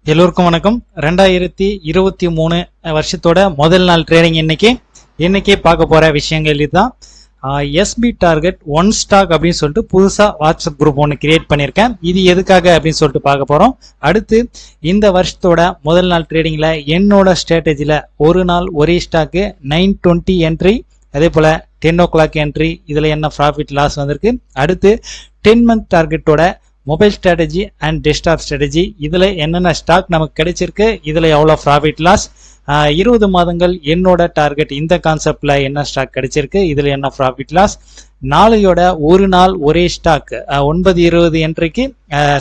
எல்லோருக்கும் வணக்கம். 2023 வருஷத்தோட முதல் நாள் ட்ரேடிங் இன்னைக்கு பார்க்க போற விஷயங்கள் இதுதான். எஸ்பி டார்கெட் ஒன் ஸ்டாக் அப்படின்னு சொல்லிட்டு புதுசா வாட்ஸ்அப் குரூப் ஒன்று கிரியேட் பண்ணியிருக்கேன். இது எதுக்காக அப்படின்னு சொல்லிட்டு பார்க்க போறோம். அடுத்து இந்த வருஷத்தோட முதல் நாள் ட்ரேடிங்ல என்னோட ஸ்ட்ராட்டஜில ஒரு நாள் ஒரே ஸ்டாக்கு 920 என்ட்ரி, அதே போல 10 o'clock என்ட்ரி, இதுல என்ன ப்ராஃபிட் லாஸ் வந்திருக்கு. அடுத்து 10 month டார்கெட்டோட mobile strategy and desktop strategy, இதுல என்னென்ன ஸ்டாக் நமக்கு கிடைச்சிருக்கு, இதுல எவ்வளவு ப்ராஃபிட் லாஸ், 20 மாதங்கள் என்னோட டார்கெட் இந்த கான்செப்ட்ல என்ன ஸ்டாக் கிடைச்சிருக்கு, இதுல என்ன ப்ராஃபிட் லாஸ், நாளையோட ஒரு நாள் ஒரே ஸ்டாக் 9:20 என்ட்ரிக்கு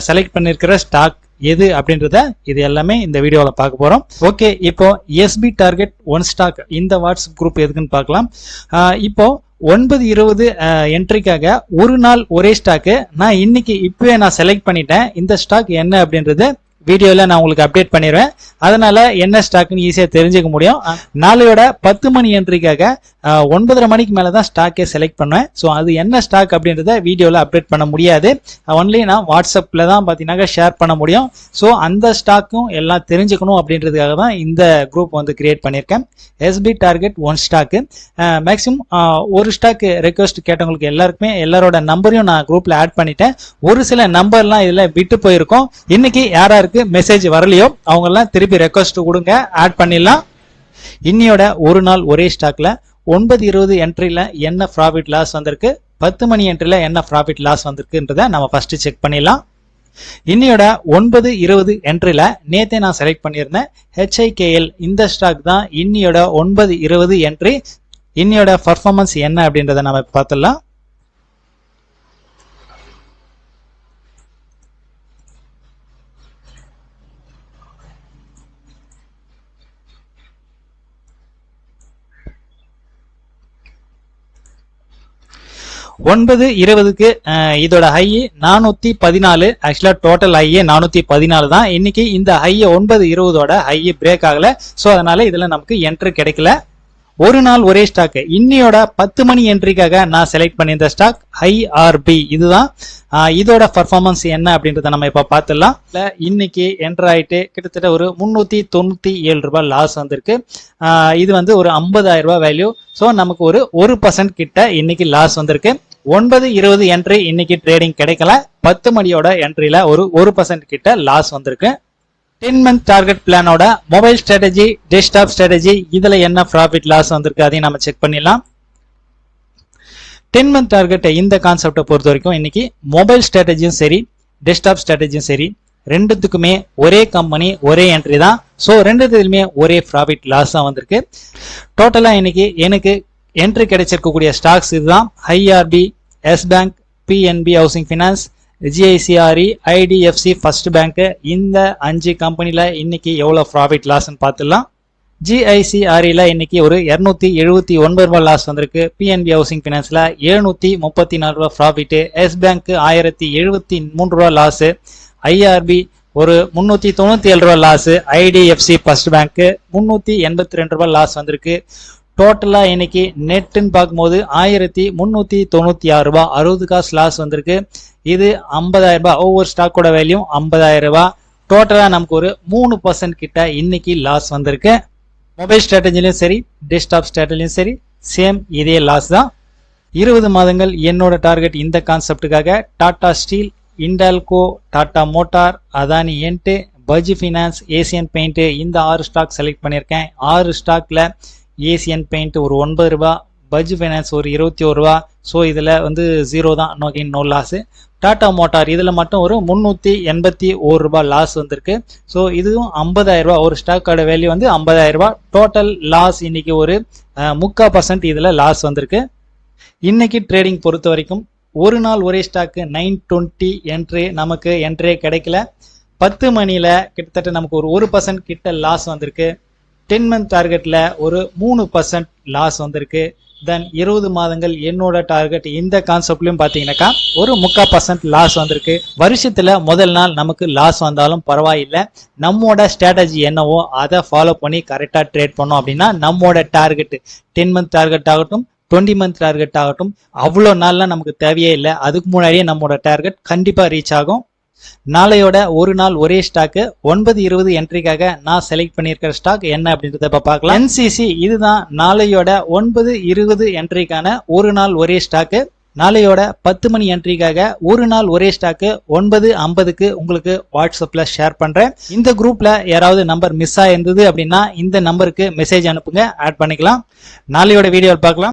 செலக்ட் பண்ணிருக்கிற ஸ்டாக் எது அப்படின்றத இது எல்லாமே இந்த வீடியோவில் பார்க்க போறோம். ஓகே, இப்போ எஸ்பி டார்கெட் ஒன் ஸ்டாக் இந்த வாட்ஸ்அப் குரூப் எதுக்குன்னு பார்க்கலாம். இப்போ 9:20 என்ட்ரிக்காக ஒரு நாள் ஒரே ஸ்டாக்கு நான் இன்னைக்கு இப்பவே நான் செலக்ட் பண்ணிட்டேன். இந்த ஸ்டாக் என்ன அப்படின்றது வீடியோல நான் உங்களுக்கு அப்டேட் பண்ணிடுவேன். அதனால என்ன ஸ்டாக்னு ஈஸியா தெரிஞ்சுக்க முடியும். நாளையோட 10 மணி என்ட்ரிக்காக 9:30 மணிக்கு மேலதான் ஸ்டாக்கே செலக்ட் பண்ணுவேன். ஸோ அது என்ன ஸ்டாக் அப்படின்றத வீடியோல அப்டேட் பண்ண முடியாது. ஒன்லி நான் வாட்ஸ்அப்ல தான் பாத்தீங்கன்னா ஷேர் பண்ண முடியும். ஸோ அந்த ஸ்டாக்கும் எல்லாம் தெரிஞ்சுக்கணும் அப்படின்றதுக்காக தான் இந்த குரூப் வந்து கிரியேட் பண்ணியிருக்கேன். SP target one stock maximum ஒரு ஸ்டாக் ரெக்வஸ்ட் கேட்டவங்களுக்கு எல்லாருக்குமே எல்லாரோட நம்பரையும் நான் குரூப்ல ஆட் பண்ணிட்டேன். ஒரு சில நம்பர்லாம் இதுல விட்டு போயிருக்கோம். இன்னைக்கு யாராருக்கு மெசேஜ் வரலையோ அவங்க எல்லாம் திருப்பி ரெக்வஸ்ட் கொடுங்க, ஆட் பண்ணிடலாம். இன்னையோட ஒரு நாள் ஒரே ஸ்டாக்ல 9:20 என்ட்ரில என்ன ப்ராஃபிட் லாஸ் வந்திருக்கு, 10 மணி என்ட்ரில என்ன ப்ராஃபிட் லாஸ் வந்திருக்குன்றத நம்ம ஃபர்ஸ்ட் செக் பண்ணிடலாம். இன்னையோட 9:20 என்ட்ரில நேத்தே நான் செலக்ட் பண்ணியிருந்தேன் HIKL இந்த ஸ்டாக் தான். இன்னையோட 9:20 என்ட்ரி, இன்னையோட பர்ஃபார்மன்ஸ் என்ன அப்படின்றத நம்ம பார்த்துடலாம். ஒன்பது 20க்கு இதோட ஹை 414. ஆக்சுவலா டோட்டல் ஹையே 414 தான். இன்னைக்கு இந்த ஹையை 9:20 ஹை பிரேக் ஆகல. சோ அதனால இதுல நமக்கு என்ட்ரி கிடைக்கல. ஒரு நாள் ஒரே ஸ்டாக் இன்னையோட 10 மணி என்ட்ரிக்காக நான் செலக்ட் பண்ணியிருந்த ஸ்டாக் IRB இதுதான். இதோட பர்ஃபார்மன்ஸ் என்ன அப்படின்றத நம்ம இப்ப பார்த்துடலாம். இன்னைக்கு என்டர் ஆயிட்டு கிட்டத்தட்ட ஒரு 397 ரூபாய் லாஸ் வந்திருக்கு. இது வந்து ஒரு 50,000 ரூபாய் வேல்யூ. ஸோ நமக்கு ஒரு 1% கிட்ட இன்னைக்கு லாஸ் வந்திருக்கு. 9:20 என்ட்ரி இன்னைக்கு ட்ரேடிங் கிடைக்கல. 10 மணியோட என்ட்ரில ஒரு 1% கிட்ட லாஸ் வந்திருக்கு. 10 month டார்கெட் பிளானோட மொபைல் ஸ்ட்ராட்டஜி, டெஸ்க்டாப் ஸ்ட்ராட்டஜி, இதுல என்ன ப்ராஃபிட் லாஸ் வந்திருக்கு அதையும் நம்ம செக் பண்ணிடலாம். 10 month டார்கெட் இந்த கான்செப்டை பொறுத்த வரைக்கும் இன்னைக்கு மொபைல் ஸ்ட்ராட்டஜியும் சரி டெஸ்க்டாப் ஸ்ட்ராட்டஜியும் சரி ரெண்டுத்துக்குமே ஒரே கம்பெனி ஒரே என்ட்ரி தான். ஸோ ரெண்டுத்துலயுமே ஒரே ப்ராஃபிட் லாஸ் தான் வந்திருக்கு. டோட்டலா இன்னைக்கு எனக்கு என்ட்ரி கிடைச்சிருக்கக்கூடிய ஸ்டாக்ஸ் இதுதான். IRB, Yes bank, PNB housing finance, GICRE, IDFC first bank, இந்த 5 கம்பெனில இன்னைக்கு எவ்வளவு ப்ராஃபிட் லாஸ்ன்னு பார்த்துடலாம். GICREல இன்னைக்கு ஒரு 279 ரூபாய் லாஸ் வந்திருக்கு. PNB ஹவுசிங் ஃபைனான்ஸ்ல 734 ரூபாய் ப்ராஃபிட், எஸ் பேங்க் 1073 ரூபாய் லாஸ், IRB ஒரு 397 ரூபாய் லாஸ், IDFC ஃபர்ஸ்ட் பேங்க் 382 ரூபாய் லாஸ் வந்திருக்கு. டோட்டலா இன்னைக்கு நெட்னு பார்க்கும்போது 1396 ரூபாய் 60 காசு லாஸ் வந்திருக்கு. இது 50,000 ரூபாய், ஒவ்வொரு ஸ்டாக்கோட வேல்யூ 50,000 ரூபாய். டோட்டலா நமக்கு ஒரு 3% கிட்ட இன்னைக்கு லாஸ் வந்திருக்கு. மொபைல் ஸ்ட்ராட்டஜிலையும் சரி டெஸ்க்டாப் ஸ்ட்ராட்டஜிலையும் சரி சேம் இதே லாஸ் தான். 20 மாதங்கள் என்னோட டார்கெட் இந்த கான்செப்டுக்காக Tata Steel, Hindalco, Tata Motor, Adani Ent, Bajaj Finance, Asian Paint இந்த 6 ஸ்டாக் செலக்ட் பண்ணியிருக்கேன். 6 ஸ்டாக்ல ஏசியன் பெயிண்ட் ஒரு 9 ரூபாய், பஜ் ஃபைனான்ஸ் ஒரு 21 ரூபாய். ஸோ இதுல வந்து 0 தான், நோ லாஸ். டாடா மோட்டார் இதுல மட்டும் ஒரு 381 ரூபாய் லாஸ் வந்திருக்கு. ஸோ இதுவும் 50,000 ரூபாய், ஒரு ஸ்டாக்கோட வேல்யூ வந்து 50,000 ரூபாய். டோட்டல் லாஸ் இன்னைக்கு ஒரு 3% இதுல லாஸ் வந்திருக்கு. இன்னைக்கு ட்ரேடிங் பொறுத்த வரைக்கும் ஒரு நாள் ஒரே ஸ்டாக்கு 920 என்ட்ரி நமக்கு என்ட்ரியே கிடைக்கல. 10 மணில கிட்டத்தட்ட நமக்கு ஒரு 1% கிட்ட லாஸ் வந்திருக்கு. 10 month டார்கெட்ல ஒரு 3% லாஸ் வந்திருக்கு. தென் 20 மாதங்கள் என்னோட டார்கெட் இந்த கான்செப்ட்லயும் பாத்தீங்கன்னாக்கா ஒரு 3% லாஸ் வந்திருக்கு. வருஷத்துல முதல் நாள் நமக்கு லாஸ் வந்தாலும் பரவாயில்லை, நம்மோட ஸ்ட்ராட்டஜி என்னவோ அதை ஃபாலோ பண்ணி கரெக்டா ட்ரேட் பண்ணோம் அப்படின்னா நம்மோட டார்கெட் 10 month டார்கெட் ஆகட்டும் 20 month டார்கெட் ஆகட்டும் அவ்வளோ நாள்லாம் நமக்கு தேவையே இல்லை. அதுக்கு முன்னாடியே நம்மோட டார்கெட் கண்டிப்பா ரீச் ஆகும். நாளையோட ஒரு நாள் ஒரே ஸ்டாக் 9:20 என்ட்ரிக்காக நான் செலக்ட் பண்ணியிருக்கிற ஸ்டாக் என்ன அப்படின்றத இப்ப பார்க்கலாம். என்சிசி இதுதான் நாளையோட 9:20 என்ட்ரிக்கான ஒரு நாள் ஒரே ஸ்டாக். நாளையோட 10 மணி என்ட்ரிக்காக ஒரு நாள் ஒரே ஸ்டாக்கு 9:50க்கு உங்களுக்கு வாட்ஸ்அப்ல ஷேர் பண்றேன். இந்த குரூப்ல யாராவது நம்பர் மிஸ் ஆயிருந்தது அப்படின்னா இந்த நம்பருக்கு மெசேஜ் அனுப்புங்க, ஆட் பண்ணிக்கலாம். நாளையோட வீடியோவில் பார்க்கலாம்.